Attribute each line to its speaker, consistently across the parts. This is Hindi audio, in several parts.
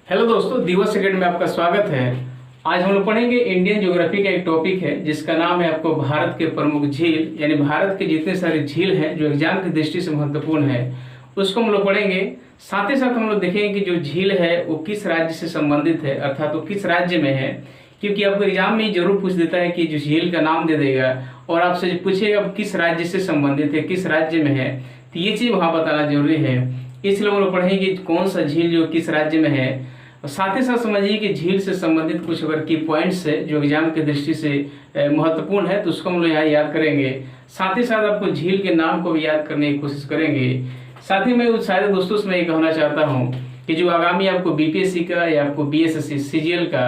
Speaker 1: हेलो दोस्तों, दिवस सेकंड में आपका स्वागत है। आज हम लोग पढ़ेंगे इंडियन ज्योग्राफी का एक टॉपिक है जिसका नाम है आपको भारत के प्रमुख झील, यानी भारत के जितने सारे झील हैं जो एग्जाम की दृष्टि से महत्वपूर्ण है उसको हम लोग पढ़ेंगे। साथ ही साथ हम लोग देखेंगे कि जो झील है वो किस राज्य से संबंधित है, अर्थात वो किस राज्य में है, क्योंकि आपको एग्जाम में जरूर पूछ देता है कि जो झील का नाम दे देगा और आपसे पूछेगा किस राज्य से संबंधित है, किस राज्य में है, तो ये चीज वहां बताना जरूरी है। इसलिए हम लोग पढ़ेंगे कि कौन सा झील जो किस राज्य में है, और साथ ही साथ समझिए कि झील से संबंधित कुछ अगर की पॉइंट्स है जो एग्जाम की दृष्टि से महत्वपूर्ण है तो उसको हम लोग यहाँ याद करेंगे। साथ ही साथ आपको झील के नाम को भी याद करने की कोशिश करेंगे। साथ ही मैं सारे दोस्तों से मैं ये कहना चाहता हूँ कि जो आगामी आपको बीपीएससी का या आपको बीएसएससी सीजीएल का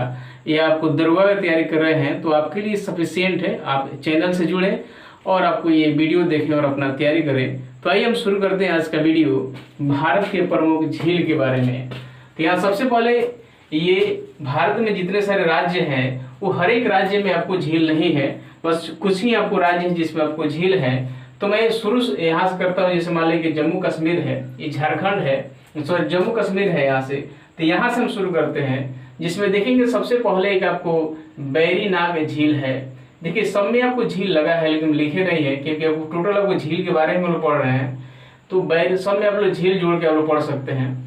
Speaker 1: या आपको दरोगा की तैयारी कर रहे हैं तो आपके लिए सफिशियंट है आप चैनल से जुड़े और आपको ये वीडियो देखें और अपना तैयारी करें। तो आइए हम शुरू करते हैं आज का वीडियो भारत के प्रमुख झील के बारे में। तो यहाँ सबसे पहले ये भारत में जितने सारे राज्य हैं वो हर एक राज्य में आपको झील नहीं है, बस कुछ ही आपको राज्य हैं जिसमें आपको झील है। तो मैं शुरू यहाँ से करता हूँ। जैसे मान लीजिए कि जम्मू कश्मीर है, ये झारखंड है, सॉरी जम्मू कश्मीर है यहाँ से, तो यहाँ से हम शुरू करते हैं जिसमें देखेंगे सबसे पहले एक आपको बैरी नाग झील है। देखिए सब में आपको झील लगा है लेकिन लिखे नहीं है क्योंकि आपको टोटल आपको झील के बारे में लोग पढ़ रहे हैं तो सब में आप लोग झील जोड़ के आप लोग पढ़ सकते हैं।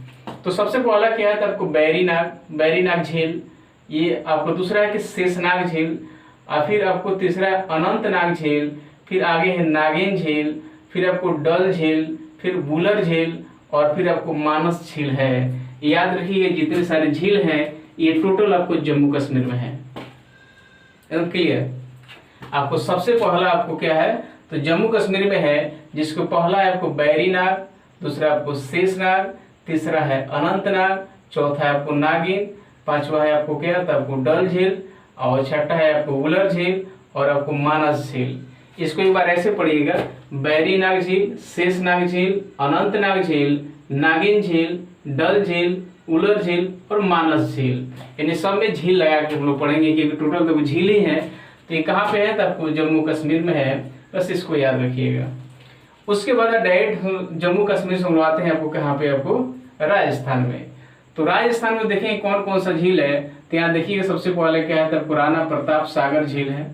Speaker 1: तो सबसे पहला क्या है तो आपको बैरी नाग झील, ये आपको दूसरा है कि शेषनाग झील, और फिर आपको तीसरा है अनंतनाग झील, फिर आगे है नागिन झील, फिर आपको डल झील, फिर वुलर झील और फिर आपको मानस झील है। याद रखिए जितने सारे झील हैं ये टोटल आपको जम्मू कश्मीर में है। एकदम क्लियर। आपको सबसे पहला आपको क्या है तो जम्मू कश्मीर में है, जिसको पहला है आपको बैरी नाग, दूसरा आपको शेषनाग, तीसरा है अनंतनाग, चौथा है आपको नागिन, पांचवा है आपको क्या तो आपको डल झील और छठा है आपको वुलर झील और आपको मानस झील। इसको एक बार ऐसे पढ़िएगा, बैरी नाग झील, शेषनाग झील, अनंतनाग झील, नागिन झील, डल झील, वुलर झील और मानस झील। यानी सब में झील लगा के हम लोग पढ़ेंगे क्योंकि टोटल तो झील ही है। तो ये कहाँ पे है तो आपको जम्मू कश्मीर में है, बस इसको याद रखिएगा। उसके बाद डायरेक्ट जम्मू कश्मीर से हम आते हैं आपको कहाँ पे, आपको राजस्थान में। तो राजस्थान में देखें कौन कौन सा झील है तो यहाँ देखिएगा सबसे पहले क्या है तो पुराना प्रताप सागर झील है,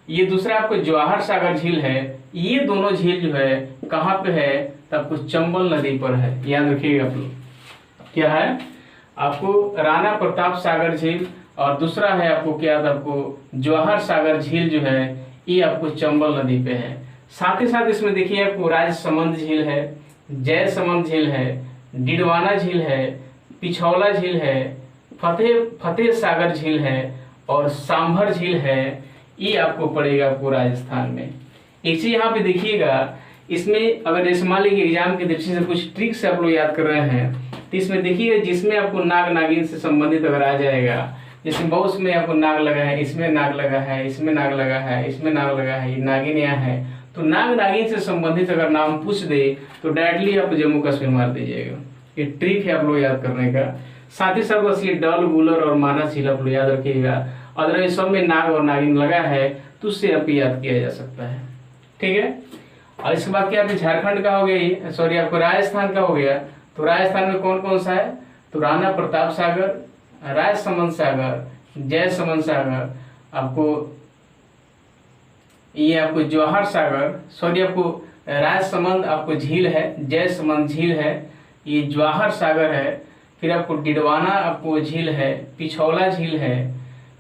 Speaker 1: ये दूसरा आपको जवाहर सागर झील है। ये दोनों झील जो है कहाँ पे है तो आपको चंबल नदी पर है। याद रखिएगा आप लोग क्या है आपको राणा प्रताप सागर झील और दूसरा है आपको क्या था आपको जवाहर सागर झील जो है ये आपको चंबल नदी पे है। साथ ही साथ इसमें देखिए आपको राजसमंद झील है, जयसमंद झील है, डिडवाना झील है, पिछौला झील है, फतेह सागर झील है और सांभर झील है। ये आपको पड़ेगा आपको राजस्थान में। एक चीज यहाँ पे देखिएगा, इसमें अगर जैसे मान लीजिए एग्जाम की दृष्टि से कुछ ट्रिक से आप लोग याद कर रहे हैं तो इसमें देखिएगा जिसमें आपको नाग नागिन से संबंधित अगर आ जाएगा, जैसे बहुत में आपको नाग लगा है, इसमें नाग लगा है, इसमें नाग लगा है, इसमें नाग लगा है, ये नागिन यहाँ है, तो नाग नागिन से संबंधित अगर नाम पूछ दे तो डायरेक्टली आप जम्मू कश्मीर मार दीजिएगा। ये ट्रिक है आप लोग याद करने का। साथ ही साथ बस ये डल वुलर और मानस झील आप लोग याद रखिएगा। अगर सब में नाग और नागिन लगा है तो उससे आपको याद किया जा सकता है, ठीक है। और इसके बाद क्या झारखंड का हो गया, ये सॉरी आपको राजस्थान का हो गया। तो राजस्थान में कौन कौन सा है तो राणा प्रताप सागर, राजसमंद सागर, जयसमंद सागर, आपको ये आपको जवाहर सागर, सॉरी आपको राजसमंद आपको झील है, जयसमंद झील है, ये जवाहर सागर है, फिर आपको डिडवाना आपको झील है, पिछौला झील है,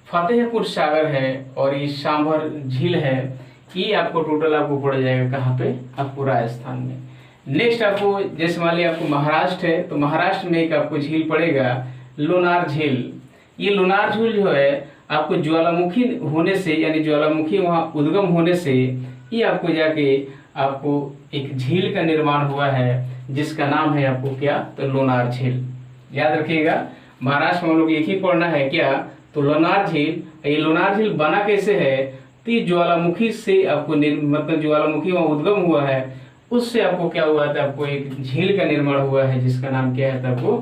Speaker 1: फतेहपुर सागर है और ये सांभर झील है। ये आपको टोटल आपको पड़ जाएगा कहाँ पे आपको राजस्थान में। नेक्स्ट आपको जैसे मान लिया आपको महाराष्ट्र है तो महाराष्ट्र में एक आपको झील पड़ेगा लोनार झील। ये लोनार झील जो है आपको ज्वालामुखी होने से, यानी ज्वालामुखी वहाँ उद्गम होने से ये आपको जाके आपको एक झील का निर्माण हुआ है जिसका नाम है आपको क्या तो लोनार झील। याद रखिएगा महाराष्ट्र में हम लोग एक ही पढ़ना है क्या तो लोनार झील। ये लोनार झील बना कैसे है तो ये ज्वालामुखी से आपको मतलब ज्वालामुखी वहाँ उद्गम हुआ है, उससे आपको क्या हुआ था आपको एक झील का निर्माण हुआ है जिसका नाम क्या है आपको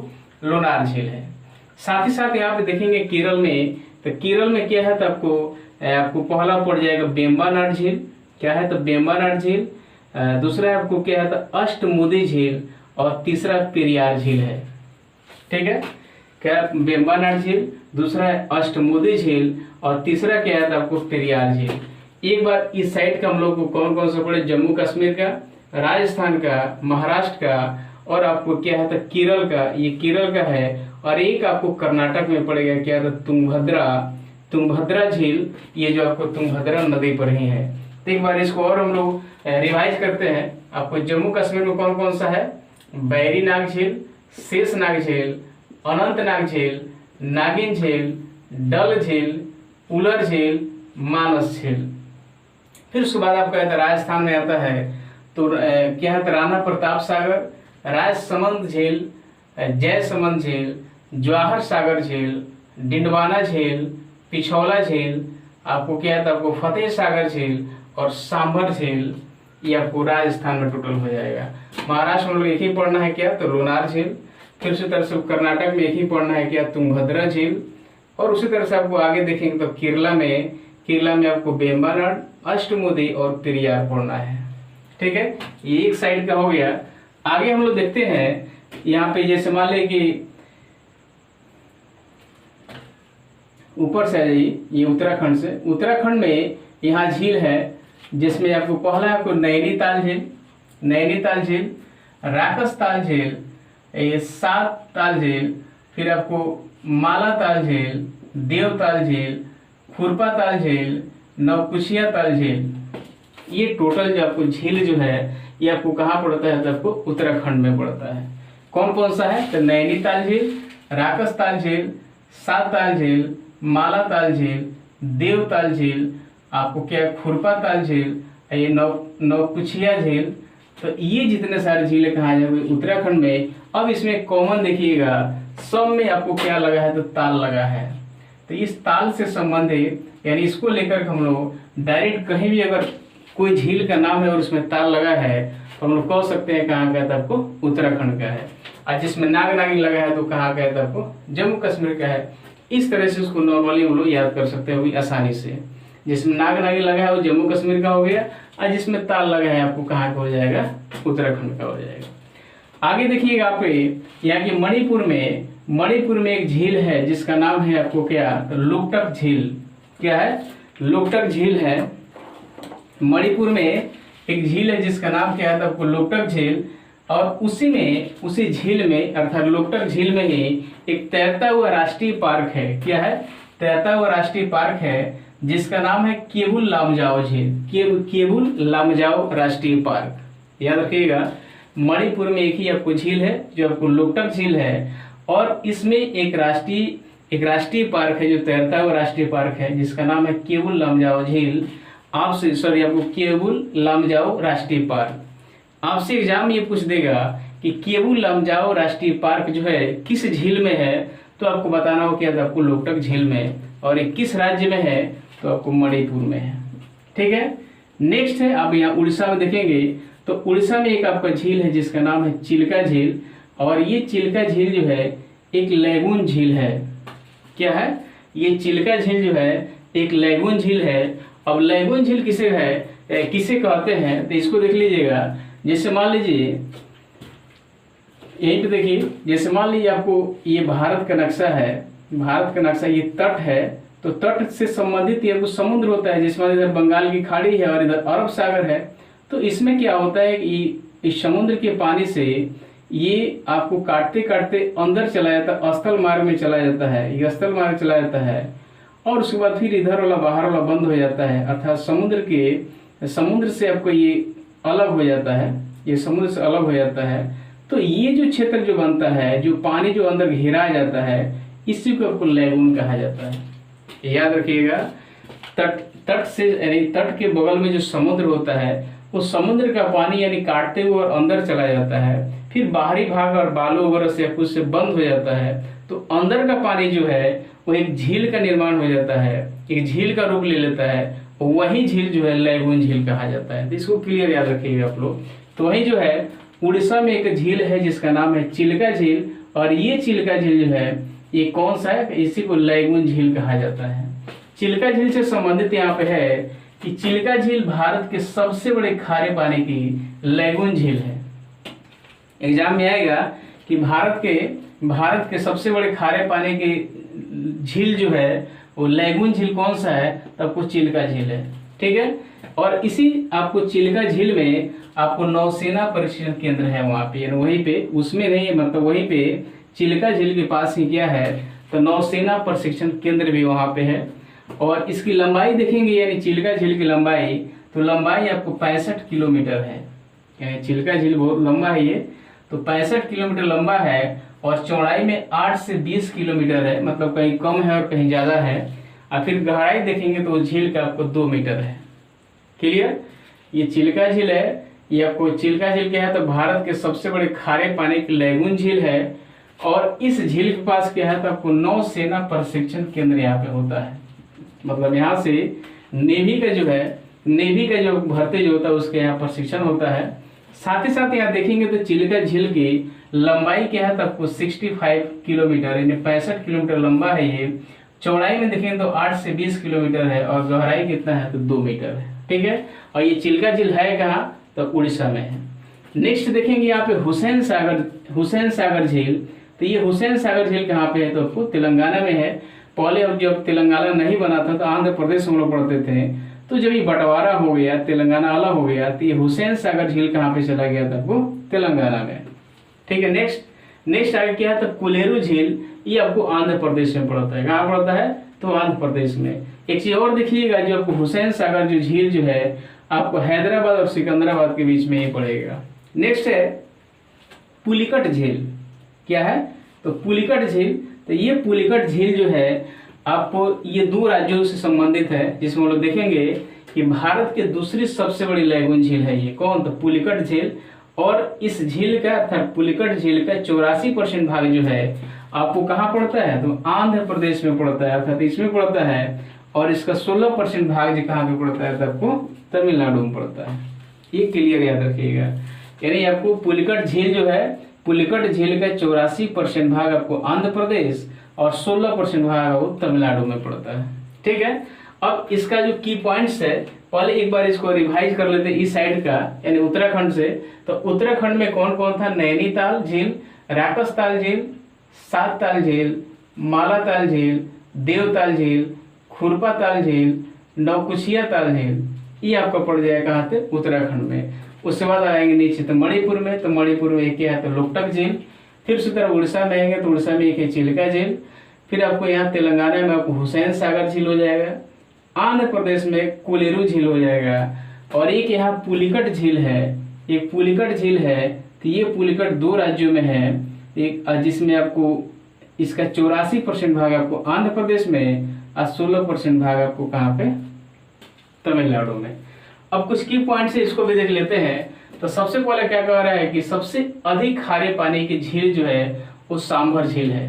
Speaker 1: लोनार झील है। साथ ही साथ यहाँ पे देखेंगे केरल में, तो केरल में क्या है तो आपको पहला पड़ जाएगा बेम्बानाड झील, क्या है तो बेम्बानाड झील, दूसरा आपको क्या है तो अष्टमुदी झील और तीसरा पेरियार झील है, ठीक है। क्या, वेम्बनाड झील, दूसरा है अष्टमुदी झील और तीसरा क्या है आपको पेरियार झील। एक बार इस साइड का हम लोग को कौन कौन सा पड़े, जम्मू कश्मीर का, राजस्थान का, महाराष्ट्र का और आपको क्या है केरल का, ये केरल का है। और एक आपको कर्नाटक में पड़ेगा क्या था, तुंगभद्रा झील, ये जो आपको तुंगभद्रा नदी पर ही है। तो एक बार इसको और हम लोग रिवाइज करते हैं। आपको जम्मू कश्मीर में कौन कौन सा है, बैरीनाग झील, शेषनाग झील, अनंतनाग झील, नागिन झील, डल झील, उलर झील, मानस झील। फिर उसके बाद आपका राजस्थान में आता है तो क्या है राणा प्रताप सागर, राजसमंद झील, जयसमंद झील, जवाहर सागर झील, डिंडवाना झील, पिछौला झील, आपको क्या है आपको फतेह सागर झील और सांभर झील। ये आपको राजस्थान में टोटल हो जाएगा। महाराष्ट्र में एक ही पढ़ना है क्या, तो लोनार झील। फिर उसी तरह से कर्नाटक में एक ही पढ़ना है क्या, तुंगभद्रा झील। और उसी तरह से आपको आगे देखेंगे तो केरला में आपको वेम्बनाड, अष्टमुदी और पेरियार पढ़ना है। ठीक है, ये एक साइड का हो गया। आगे हम लोग देखते हैं यहाँ पे, जैसे मान लें कि ऊपर से आ जाइए, ये उत्तराखंड में यहाँ झील है जिसमें आपको पहला आपको नैनीताल झील, राकसताल झील, ये सात ताल झील, फिर आपको मालाताल झील, देवताल झील, खुरपा ताल झील, नवकुचिया ताल झील। ये टोटल जो आपको झील जो है ये आपको कहाँ पड़ता है, तो आपको उत्तराखंड में पड़ता है। कौन कौन सा है, तो नैनीताल झील, राकसताल झील, सात ताल झील, मालाताल झील, देवताल झील, आपको क्या खुरपा ताल झील, ये नवकुचिया झील। तो ये जितने सारे झीलें कहाँ जाएंगे, उत्तराखंड में। अब इसमें कॉमन देखिएगा, सब में आपको क्या लगा है, तो ताल लगा है। तो इस ताल से संबंधित, यानी इसको लेकर हम लोग डायरेक्ट कहीं भी अगर कोई झील का नाम है और उसमें ताल लगा है तो हम लोग कह सकते हैं कहाँ का है, तो आपको उत्तराखंड का है। और जिसमें नाग नागिन लगा है तो कहाँ का है, तो आपको जम्मू कश्मीर का है। इस तरह से उसको नॉर्मली हम लोग याद कर सकते हैं आसानी से। जिसमें नाग नागिन लगा है वो जम्मू कश्मीर का हो गया, और जिसमें ताल लगा है आपको कहाँ का हो जाएगा, उत्तराखंड का हो जाएगा। आगे देखिएगा आप यहाँ की मणिपुर में एक झील है जिसका नाम है आपको क्या, तो लोकटक झील। क्या है, लोकटक झील है। मणिपुर में एक झील है जिसका नाम क्या है, तो आपको लोकटक झील। और उसी झील में अर्थात लोकटक झील में ही एक तैरता हुआ राष्ट्रीय पार्क है। क्या है, तैरता हुआ राष्ट्रीय पार्क है जिसका नाम है केबुल लामजाओ झील, केबुल लामजाओ राष्ट्रीय पार्क। याद रखिएगा, मणिपुर में एक ही आपको झील है जो आपको लोकटक झील है, और इसमें एक राष्ट्रीय पार्क है जो तैरता हुआ राष्ट्रीय पार्क है जिसका नाम है केबुल लामजाओ झील। आपको केबुल लामजाओ राष्ट्रीय पार्क। आपसे एग्जाम में ये पूछ देगा कि केबुल लामजाओ राष्ट्रीय पार्क जो है किस झील में है, तो आपको बताना हो क्या, आपको लोकटक झील में। और ये किस राज्य में है, तो आपको मणिपुर में है। ठीक है, नेक्स्ट है आप यहाँ उड़ीसा में देखेंगे तो उड़ीसा में एक आपका झील है जिसका नाम है चिल्का झील। और ये चिल्का झील जो है एक लैगून झील है। क्या है, ये चिल्का झील जो है एक लैगून झील है। अब लैगून झील किसे कहते हैं, तो इसको देख लीजिएगा। जैसे मान लीजिए यहीं पे देखिए, जैसे मान लीजिए आपको ये भारत का नक्शा है, ये तट है, तो तट से संबंधित ये कुछ समुद्र होता है। जिसमें इधर बंगाल की खाड़ी है और इधर अरब सागर है। तो इसमें क्या होता है कि इस समुद्र के पानी से ये आपको काटते काटते अंदर चला जाता है, स्थल मार्ग में चला जाता है, ये स्थल मार्ग चला जाता है। और उसके बाद फिर इधर वाला बाहर वाला बंद हो जाता है, अर्थात समुद्र से आपको ये अलग हो जाता है, ये समुद्र से अलग हो जाता है। तो ये जो क्षेत्र जो बनता है, जो पानी जो अंदर घेरा जाता है, इसी को आपको लैगून कहा जाता है। याद रखिएगा, तट से यानी तट के बगल में जो समुद्र होता है, उस समुद्र का पानी यानी काटते हुए अंदर चला जाता है, फिर बाहरी भाग और बालू वगैरह से कुछ से बंद हो जाता है। तो अंदर का पानी जो है वो एक झील का निर्माण हो जाता है, एक झील का रूप ले लेता है। वही झील जो है लैगून झील कहा जाता है। तो इसको क्लियर याद रखिएगा आप लोग। तो वही जो है उड़ीसा में एक झील है जिसका नाम है चिल्का झील। और ये चिल्का झील जो है ये कौन सा है, इसी को लैगून झील कहा जाता है। चिल्का झील से संबंधित यहाँ पे है कि चिल्का झील भारत के सबसे बड़े खारे पानी की लैगून झील है। एग्जाम में आएगा कि भारत के भारत के सबसे बड़े खारे पानी की झील जो है वो लैगून झील कौन सा है, तो आपको चिल्का झील है। ठीक है, और इसी आपको चिल्का झील में आपको नौसेना प्रशिक्षण केंद्र है वहाँ पे, यानी वहीं पे, उसमें नहीं है, मतलब वहीं पे चिल्का झील के पास ही क्या है, तो नौसेना प्रशिक्षण केंद्र भी वहाँ पे है। और इसकी लंबाई देखेंगे, यानी चिल्का झील की लंबाई, तो लंबाई आपको 65 किलोमीटर है, यानी चिल्का झील बहुत लंबा है ये, तो 65 किलोमीटर लंबा है। और चौड़ाई में 8 से 20 किलोमीटर है, मतलब कहीं कम है और कहीं ज़्यादा है। और फिर गहराई देखेंगे तो झील का आपको 2 मीटर है। क्लियर, ये चिल्का झील है, ये आपको चिल्का झील क्या है, तो भारत के सबसे बड़े खारे पानी की लैगून झील है। और इस झील के पास क्या है, तो आपको नौसेना प्रशिक्षण केंद्र यहाँ पे होता है, मतलब यहाँ से नेवी का जो भर्ती जो होता है उसके यहाँ प्रशिक्षण होता है। साथ ही साथ यहाँ देखेंगे तो चिल्का झील की लंबाई क्या है, तो आपको 65 किलोमीटर, यानी 65 किलोमीटर लंबा है ये। चौड़ाई में देखेंगे तो 8 से 20 किलोमीटर है, और गहराई कितना है, तो 2 मीटर है। ठीक है, और ये चिल्का झील है कहाँ, तो उड़ीसा में है। नेक्स्ट देखेंगे यहाँ पे हुसैन सागर झील, तो ये हुसैन सागर झील कहाँ पे है, तो आपको तेलंगाना में है। पहले अब जब तेलंगाना नहीं बना था तो आंध्र प्रदेश हम लोग पढ़ते थे, तो जब ये बंटवारा हो गया, तेलंगाना अलग हो गया, तो ये हुसैन सागर झील कहाँ पे चला गया था, आपको तेलंगाना में। ठीक है, नेक्स्ट आगे क्या है, तो कोलेरू झील, ये आपको आंध्र प्रदेश में पड़ता है। कहाँ पड़ता है, तो आंध्र प्रदेश में। एक चीज और देखिएगा, जो आपको हुसैन सागर जो झील जो है आपको हैदराबाद और सिकंदराबाद के बीच में ही पड़ेगा। नेक्स्ट है पुलिकट झील, क्या है, तो पुलिकट झील, तो ये पुलिकट झील जो है आपको ये 2 राज्यों से संबंधित है, जिसमें हम लोग देखेंगे कि भारत की दूसरी सबसे बड़ी लैगून झील है ये, कौन, तो पुलिकट झील। और इस झील का अर्थात पुलिकट झील का 84% भाग जो है आपको कहाँ पड़ता है, तो आंध्र प्रदेश में पड़ता है, अर्थात इसमें पड़ता है। और इसका 16% भाग जो कहाँ पे पड़ता है, तो आपको तमिलनाडु में पड़ता है। ये क्लियर याद रखिएगा, यानी आपको पुलिकट झील जो है, पुलिकट झील का 84% भाग आपको आंध्र प्रदेश और 16% भाग वो तमिलनाडु में पड़ता है। ठीक है, अब इसका जो की पॉइंट्स है, पहले एक बार इसको रिवाइज कर लेते हैं इस साइड का, यानी उत्तराखंड से। तो उत्तराखंड में कौन कौन था, नैनीताल झील, राकसताल झील, सातताल झील, मालाताल झील, देवताल झील, खुरपाताल झील, नौकुचिया ताल झील, ये आपका पड़ जाएगा कहाँ पे, उत्तराखंड में। उसके बाद आएंगे नीचे तो मणिपुर में, तो मणिपुर में क्या है, तो लोकटक झील। फिर उसी तरह उड़ीसा में आएंगे तो उड़ीसा में एक है चिल्का झील। फिर आपको यहाँ तेलंगाना में आपको हुसैन सागर झील हो जाएगा। आंध्र प्रदेश में कोलेरू झील हो जाएगा। और एक यहाँ पुलिकट झील है, एक पुलिकट झील है, तो ये पुलिकट 2 राज्यों में है, एक जिसमें आपको इसका 84% भाग आपको आंध्र प्रदेश में और 16% भाग आपको कहाँ पे, तमिलनाडु में। अब कुछ की पॉइंट से इसको भी देख लेते हैं। तो सबसे पहले क्या कह रहा है कि सबसे अधिक खारे पानी की झील जो है वो सांभर झील है।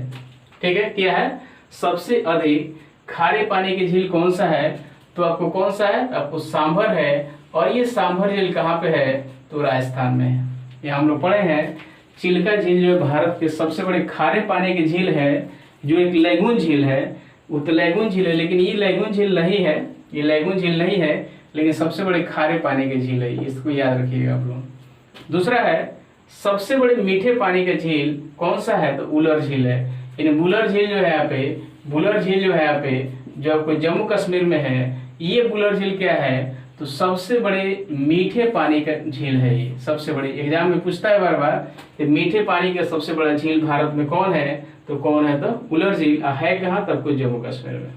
Speaker 1: ठीक है, क्या है, सबसे अधिक खारे पानी की झील कौन सा है, तो आपको कौन सा है, आपको सांभर है। और ये सांभर झील कहाँ पे है, तो राजस्थान में है। ये हम लोग पढ़े हैं, चिल्का झील जो है भारत के सबसे बड़े खारे पानी की झील है, जो एक लैगून झील है। वो तो लैगून झील है, लेकिन ये लैगून झील नहीं है, ये लैगून झील नहीं है, लेकिन सबसे बड़े खारे पानी की झील है, इसको याद रखिएगा आप लोग। दूसरा है सबसे बड़े मीठे पानी का झील कौन सा है, तो उलर झील है। यानी बुलर झील जो है यहाँ पे, बुलर झील जो है यहाँ पे, जो आपको जम्मू कश्मीर में है, ये बुलर झील क्या है, तो सबसे बड़े मीठे पानी का झील है। ये सबसे बड़ी, एग्जाम में पूछता है बार बार कि मीठे पानी का सबसे बड़ा झील भारत में कौन है, तो कौन है, तो उलर झील है। कहाँ, तब को जम्मू कश्मीर में।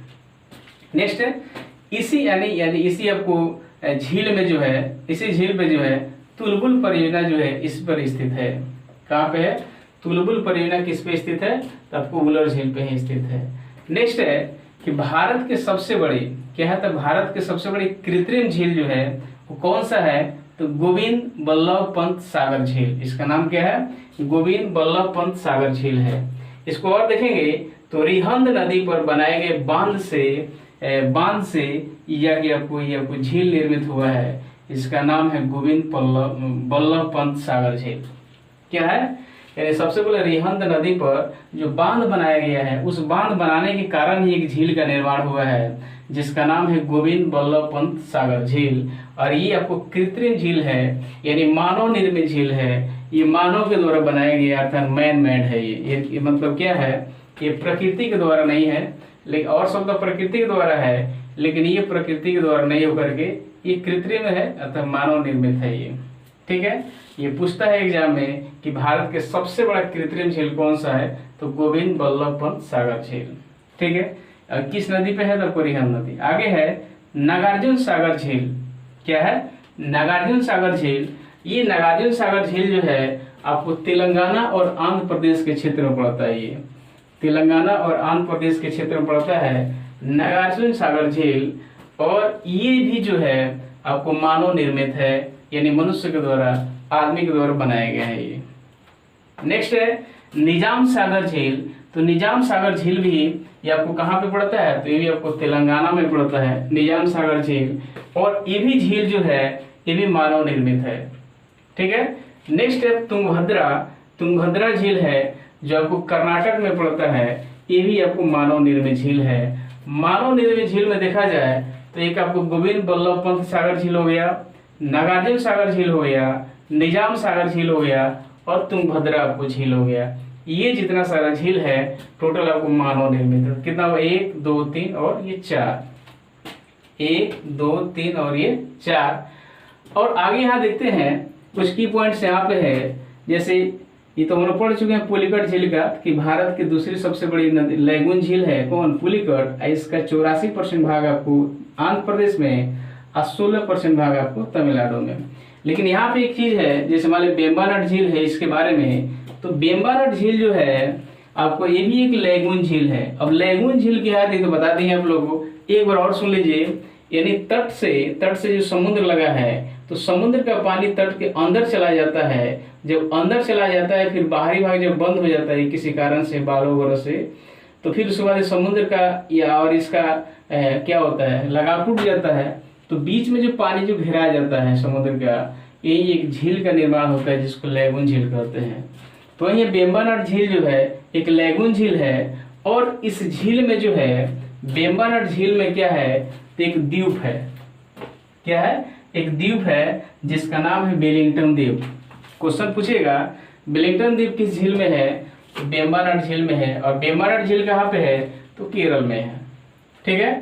Speaker 1: नेक्स्ट है इसी यानी इसी आपको झील में जो है, इसी झील पे जो है तुलबुल परियोजना जो है इस पर स्थित है। कहाँ पे है, तुलबुल परियोजना किस पे स्थित है, तो आपको उलर झील पे ही स्थित है। नेक्स्ट है कि भारत के सबसे बड़ी, क्या है, तो भारत के सबसे बड़ी कृत्रिम झील जो है वो कौन सा है, तो गोविंद बल्लभ पंत सागर झील। इसका नाम क्या है, गोविंद बल्लभ पंत सागर झील है। इसको और देखेंगे तो रिहंद नदी पर बनाए गए बांध से ये आपको झील निर्मित हुआ है। इसका नाम है गोविंद बल्लभ पंत सागर झील। क्या है, यानी सबसे पहले रिहंद नदी पर जो बांध बनाया गया है, उस बांध बनाने के कारण ही एक झील का निर्माण हुआ है, जिसका नाम है गोविंद बल्लभ पंत सागर झील। और ये आपको कृत्रिम झील है, यानी मानव निर्मित झील है। ये मानव के द्वारा बनाया गया अर्थात मैन मेड है। ये मतलब क्या है, ये प्रकृति के द्वारा नहीं है, लेकिन और सब तो प्रकृति के द्वारा है, लेकिन ये प्रकृति के द्वारा नहीं होकर के ये कृत्रिम है अर्थात मानव निर्मित है ये। ठीक है, ये पूछता है एग्जाम में कि भारत के सबसे बड़ा कृत्रिम झील कौन सा है, तो गोविंद बल्लभ पंत सागर झील। ठीक है, किस नदी पे है, तो कोरिहन नदी। आगे है नागार्जुन सागर झील। क्या है, नागार्जुन सागर झील। ये नागार्जुन सागर झील जो है आपको तेलंगाना और आंध्र प्रदेश के क्षेत्र में पड़ता है। ये तेलंगाना और आंध्र प्रदेश के क्षेत्र में पड़ता है नागार्जुन सागर झील। और ये भी जो है आपको मानव निर्मित है, यानी मनुष्य के द्वारा, आदमी के द्वारा बनाया गया है ये। नेक्स्ट है निजाम सागर झील। तो निजाम सागर झील भी ये आपको कहाँ पे पड़ता है, तो ये भी आपको तेलंगाना में पड़ता है, निजाम सागर झील। और ये भी झील जो है ये भी मानव निर्मित है। ठीक है, नेक्स्ट है तुंगभद्रा। तुंगभद्रा झील है जो आपको कर्नाटक में पड़ता है, ये भी आपको मानव निर्मित झील है। मानव निर्मित झील में देखा जाए तो एक आपको गोविंद बल्लभ पंत सागर झील हो गया, नागार्जुन सागर झील हो गया, निजाम सागर झील हो गया और तुंगभद्रा आपको झील हो गया। ये जितना सारा झील है टोटल आपको मानव निर्मित है। कितना, 1 2 3 और ये 4, 1 2 3 और ये 4। और आगे यहाँ देखते हैं कुछ की पॉइंट्स यहाँ पे है, जैसे ये तो हम लोग पढ़ चुके हैं पुलिकट झील का, कि भारत की दूसरी सबसे बड़ी नदी लैगून झील है कौन, पुलिकट। इसका 84% भाग आपको आंध्र प्रदेश में और 16% भाग आपको तमिलनाडु में। लेकिन यहाँ पे एक चीज है, जैसे मान लीजिए वेम्बनाड झील है, इसके बारे में तो वेम्बनाड झील जो है आपको ये भी एक लैगून झील है। अब लैगून झील क्या है तो बता देंगे आप लोगों को, एक बार और सुन लीजिए। यानी तट से जो समुद्र लगा है तो समुद्र का पानी तट के अंदर चला जाता है। जब अंदर चला जाता है फिर बाहरी भाग जब बंद हो जाता है किसी कारण से, बालों वगैरह से, तो फिर उसके बाद समुद्र का या और इसका क्या होता है, लगाव टूट जाता है। तो बीच में जो पानी जो घिरा जाता है समुद्र का, यही एक झील का निर्माण होता है जिसको लैगून झील कहते हैं। तो ये वेम्बनाड झील जो है एक लैगून झील है। और इस झील में जो है वेम्बनाड झील में क्या है, तो एक द्वीप है। क्या है, एक द्वीप है जिसका नाम है वेलिंगटन द्वीप। क्वेश्चन पूछेगा वेलिंगटन द्वीप किस झील में है, तो वेम्बनाड झील में है। और वेम्बनाड झील कहाँ पे है, तो केरल में है। ठीक है,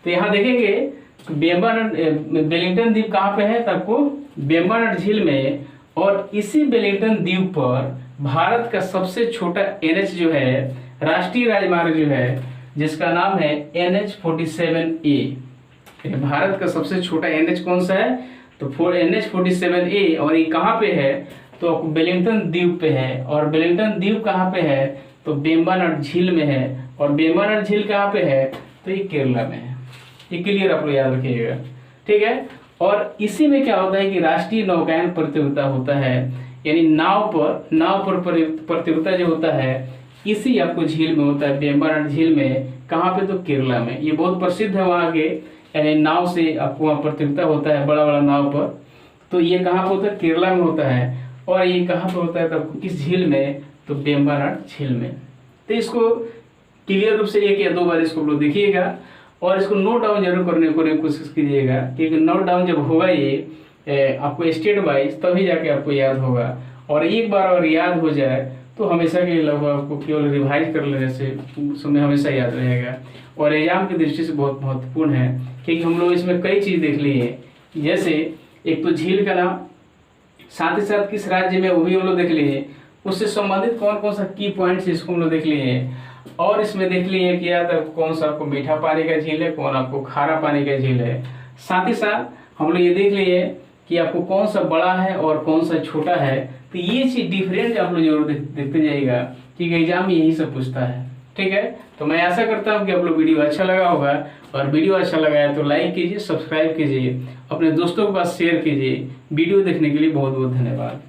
Speaker 1: तो यहाँ देखेंगे वेलिंगटन द्वीप कहाँ पे है, तो आपको वेम्बनाड झील में। और इसी वेलिंगटन द्वीप पर भारत का सबसे छोटा NH जो है, राष्ट्रीय राजमार्ग जो है, जिसका नाम है NH47A। भारत का सबसे छोटा NH कौन सा है, तो NH47A। और ये कहाँ पे है, तो वेलिंगटन द्वीप पे है। और वेलिंगटन द्वीप कहाँ पे है, तो वेम्बनाड झील में है। और वेम्बनाड झील कहाँ पे है, तो ये केरला में है। ये क्लियर आप लोग याद रखिएगा। ठीक है, और इसी में क्या होता है कि राष्ट्रीय नौकायन प्रतियोगिता होता है, यानी नाव पर प्रतियोगिता जो होता है इसी आपको झील में होता है, वेम्बनाड झील में। कहाँ पे, तो केरला में। ये बहुत प्रसिद्ध है वहाँ के, यानी नाव से आपको वहाँ प्रतियोगिता होता है बड़ा बड़ा नाव पर। तो ये कहाँ पे होता है, केरला में होता है। और ये कहाँ पे होता है, तो किस झील में, तो वेम्बनाड झील में। तो इसको क्लियर रूप से 1 या 2 बार इसको लोग देखिएगा और इसको नोट डाउन जरूर करने की कोशिश कीजिएगा, क्योंकि नोट डाउन जब होगा ये आपको स्टेट वाइज, तभी जाके आपको याद होगा। और एक बार अगर याद हो जाए तो हमेशा के लिए लगभग आपको केवल रिवाइज कर लेने से उसमें हमेशा याद रहेगा। और एग्जाम की दृष्टि से बहुत महत्वपूर्ण है, क्योंकि हम लोग इसमें कई चीज़ देख ली है। जैसे एक तो झील का नाम, साथ ही साथ किस राज्य में, वो भी हम लोग देख लिए। उससे संबंधित कौन कौन सा की पॉइंट्स इसको हम लोग देख लिए। और इसमें देख लिए कि यार कौन सा आपको मीठा पानी का झील है, कौन आपको खारा पानी का झील है। साथ ही साथ हम लोग ये देख लिए कि आपको कौन सा बड़ा है और कौन सा छोटा है। तो ये चीज डिफरेंट आप लोग जरूर देखते जाइएगा, क्योंकि एग्जाम में यही सब पूछता है। ठीक है, तो मैं आशा करता हूँ कि आप लोग वीडियो अच्छा लगा होगा। और वीडियो अच्छा लगा है तो लाइक कीजिए, सब्सक्राइब कीजिए, अपने दोस्तों के पास शेयर कीजिए। वीडियो देखने के लिए बहुत बहुत धन्यवाद।